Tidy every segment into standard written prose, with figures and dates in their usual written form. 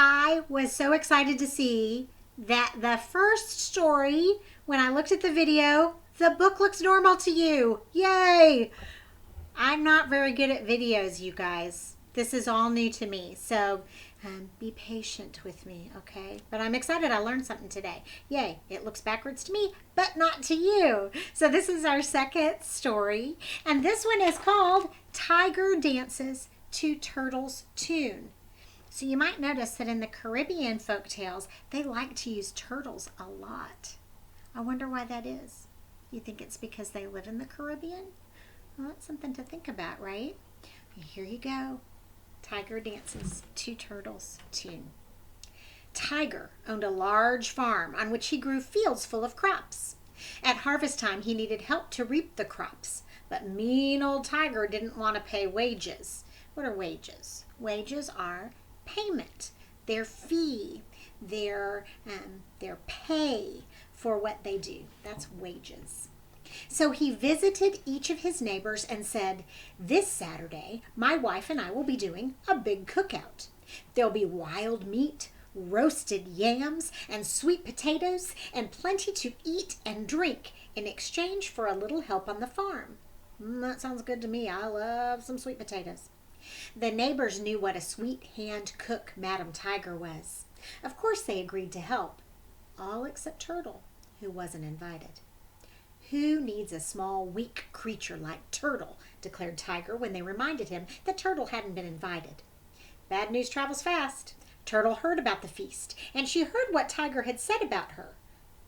I was so excited to see that the first story, when I looked at the video, the book looks normal to you. Yay! I'm not very good at videos, you guys. This is all new to me, so be patient with me, okay? But I'm excited I learned something today. Yay, it looks backwards to me, but not to you. So this is our second story, and this one is called Tiger Dances to Turtle's Tune. So you might notice that in the Caribbean folktales, they like to use turtles a lot. I wonder why that is. You think it's because they live in the Caribbean? Well, that's something to think about, right? Here you go. Tiger Dances to Turtles Tune. Tiger owned a large farm on which he grew fields full of crops. At harvest time, he needed help to reap the crops, but mean old Tiger didn't want to pay wages. What are wages? Wages are payment, their fee, their pay for what they do. That's wages. So he visited each of his neighbors and said, "This Saturday, my wife and I will be doing a big cookout. There'll be wild meat, roasted yams, and sweet potatoes, and plenty to eat and drink in exchange for a little help on the farm." That sounds good to me. I love some sweet potatoes. The neighbors knew what a sweet hand cook Madam Tiger was. Of course they agreed to help, all except Turtle, who wasn't invited. "Who needs a small, weak creature like Turtle?" declared Tiger when they reminded him that Turtle hadn't been invited. Bad news travels fast. Turtle heard about the feast, and she heard what Tiger had said about her.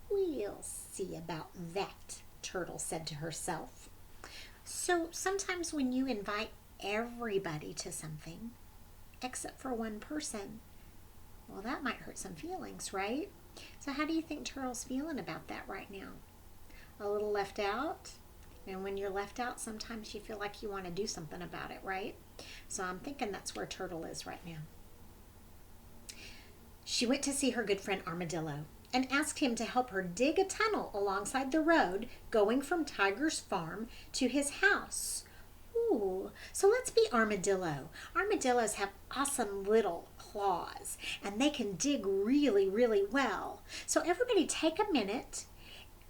"We'll see about that," Turtle said to herself. So sometimes when you invite everybody to something, except for one person, well, that might hurt some feelings, right? So how do you think Turtle's feeling about that right now? A little left out? And when you're left out, sometimes you feel like you want to do something about it, right? So I'm thinking that's where Turtle is right now. She went to see her good friend Armadillo and asked him to help her dig a tunnel alongside the road going from Tiger's farm to his house. Ooh, so let's be Armadillo. Armadillos have awesome little claws, and they can dig really, really well. So everybody take a minute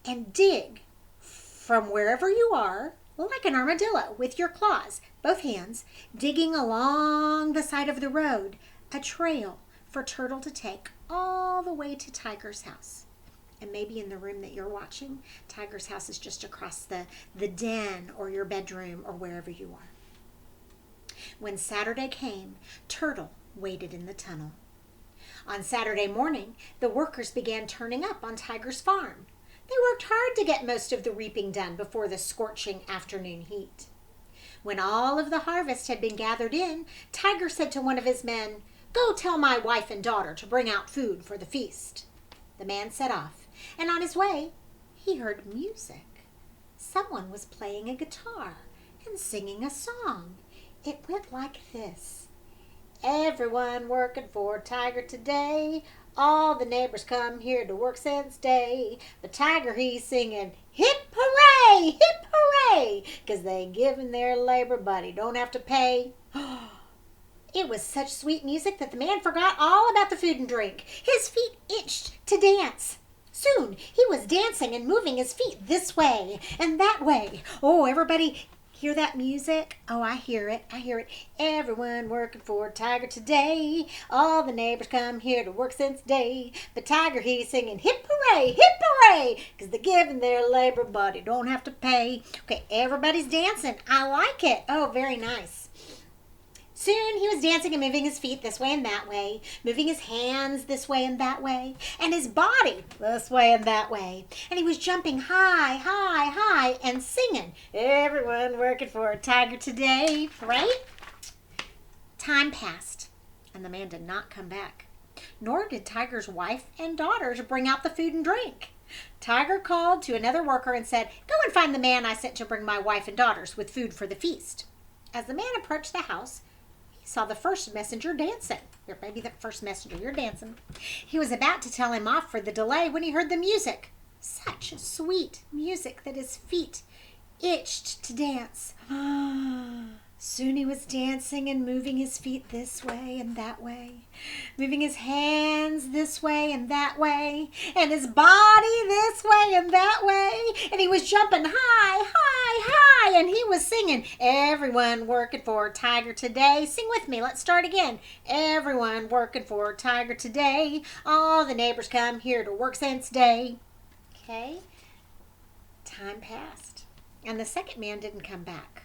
and dig from wherever you are, like an armadillo, with your claws, both hands, digging along the side of the road, a trail for Turtle to take all the way to Tiger's house. And maybe in the room that you're watching, Tiger's house is just across the den or your bedroom or wherever you are. When Saturday came, Turtle waited in the tunnel. On Saturday morning, the workers began turning up on Tiger's farm. They worked hard to get most of the reaping done before the scorching afternoon heat. When all of the harvest had been gathered in, Tiger said to one of his men, "Go tell my wife and daughter to bring out food for the feast." The man set off, and on his way, he heard music. Someone was playing a guitar and singing a song. It went like this: "Everyone working for Tiger today. All the neighbors come here to work since day. But Tiger, he's singing, hip hooray, hip hooray, 'cause they giving their labor, but he don't have to pay." It was such sweet music that the man forgot all about the food and drink. His feet itched to dance. Soon he was dancing and moving his feet this way and that way. Oh, everybody hear that music? Oh, I hear it. I hear it. "Everyone working for Tiger today. All the neighbors come here to work since day. But Tiger, he's singing hip hooray, 'cause they're giving their labor, but he don't have to pay." Okay, everybody's dancing. I like it. Oh, very nice. Soon he was dancing and moving his feet this way and that way, moving his hands this way and that way, and his body this way and that way. And he was jumping high, high, high, and singing, "Everyone working for Tiger today," right? Time passed, and the man did not come back. Nor did Tiger's wife and daughters bring out the food and drink. Tiger called to another worker and said, "Go and find the man I sent to bring my wife and daughters with food for the feast." As the man approached the house, he saw the first messenger dancing. Or maybe the first messenger, you're dancing. He was about to tell him off for the delay when he heard the music. Such sweet music that his feet itched to dance. Soon he was dancing and moving his feet this way and that way, moving his hands this way and that way, and his body this way and that way, and he was jumping high, high, high, and he was singing, everyone working for Tiger today. Sing with me, let's start again. Everyone working for Tiger today. All the neighbors come here to work since day. Okay, time passed, and the second man didn't come back.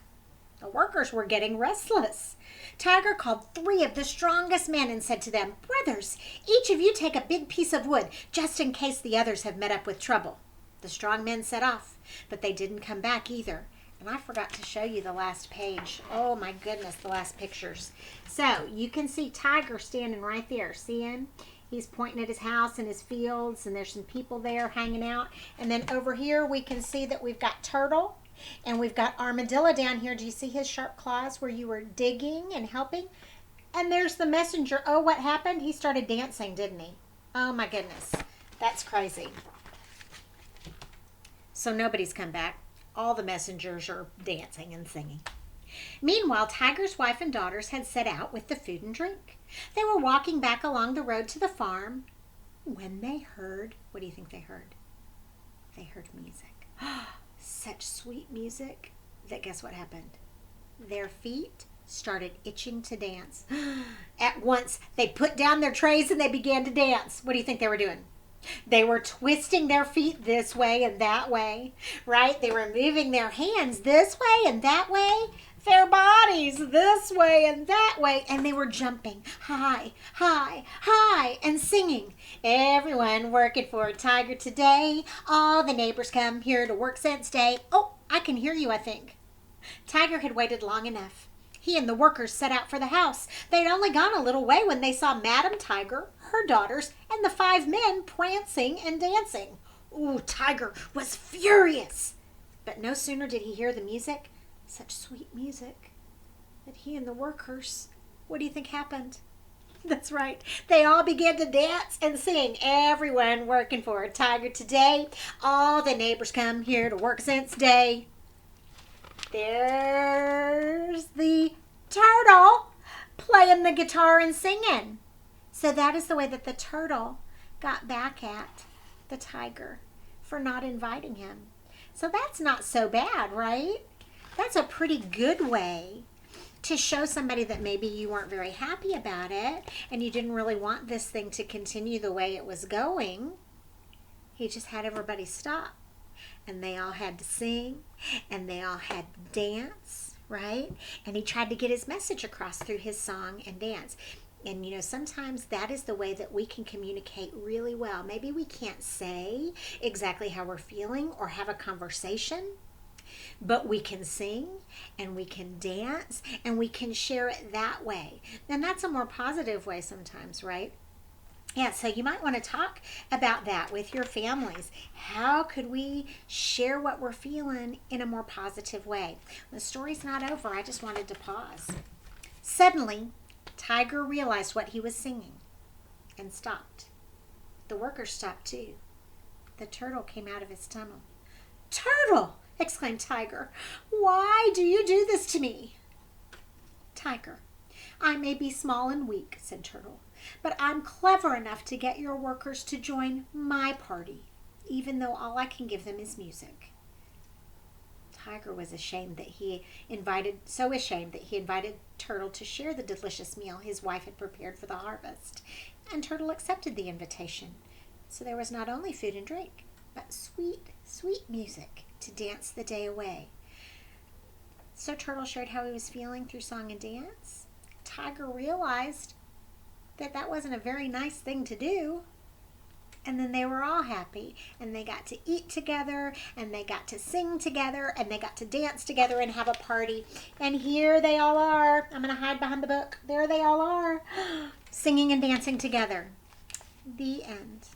The workers were getting restless. Tiger called 3 of the strongest men and said to them, brothers, each of you take a big piece of wood, just in case the others have met up with trouble. The strong men set off, but they didn't come back either. And I forgot to show you the last page. Oh my goodness, the last pictures. So you can see Tiger standing right there. See him? He's pointing at his house and his fields, and there's some people there hanging out. And then over here we can see that we've got Turtle. And we've got Armadillo down here. Do you see his sharp claws where you were digging and helping? And there's the messenger. Oh, what happened? He started dancing, didn't he? Oh, my goodness. That's crazy. So nobody's come back. All the messengers are dancing and singing. Meanwhile, Tiger's wife and daughters had set out with the food and drink. They were walking back along the road to the farm when they heard, what do you think they heard? They heard music. Such sweet music that guess what happened? Their feet started itching to dance. At once, they put down their trays and they began to dance. What do you think they were doing? They were twisting their feet this way and that way, right? They were moving their hands this way and that way, their bodies this way and that way, and they were jumping high, high, high, and singing. Everyone working for Tiger today. All the neighbors come here to work since day. Oh, I can hear you, I think. Tiger had waited long enough. He and the workers set out for the house. They had only gone a little way when they saw Madam Tiger, her daughters, and the 5 men prancing and dancing. Ooh, Tiger was furious. But no sooner did he hear the music, such sweet music, that he and the workers, what do you think happened? That's right. They all began to dance and sing. Everyone working for Tiger today. All the neighbors come here to work since day. There's the turtle playing the guitar and singing. So that is the way that the turtle got back at the tiger for not inviting him. So that's not so bad, right? That's a pretty good way to show somebody that maybe you weren't very happy about it and you didn't really want this thing to continue the way it was going. He just had everybody stop. And they all had to sing, and they all had to dance, right? And he tried to get his message across through his song and dance. And, you know, sometimes that is the way that we can communicate really well. Maybe we can't say exactly how we're feeling or have a conversation, but we can sing and we can dance and we can share it that way. And that's a more positive way sometimes, right? Yeah, so you might want to talk about that with your families. How could we share what we're feeling in a more positive way? The story's not over. I just wanted to pause. Suddenly, Tiger realized what he was singing and stopped. The workers stopped too. The turtle came out of his tunnel. "Turtle!" exclaimed Tiger. "Why do you do this to me?" "Tiger, I may be small and weak," said Turtle, "but I'm clever enough to get your workers to join my party, even though all I can give them is music." Tiger was so ashamed that he invited Turtle to share the delicious meal his wife had prepared for the harvest. And Turtle accepted the invitation. So there was not only food and drink, but sweet, sweet music to dance the day away. So Turtle shared how he was feeling through song and dance. Tiger realized that that wasn't a very nice thing to do. And then they were all happy, and they got to eat together, and they got to sing together, and they got to dance together and have a party. And here they all are. I'm going to hide behind the book. There they all are, singing and dancing together. The end.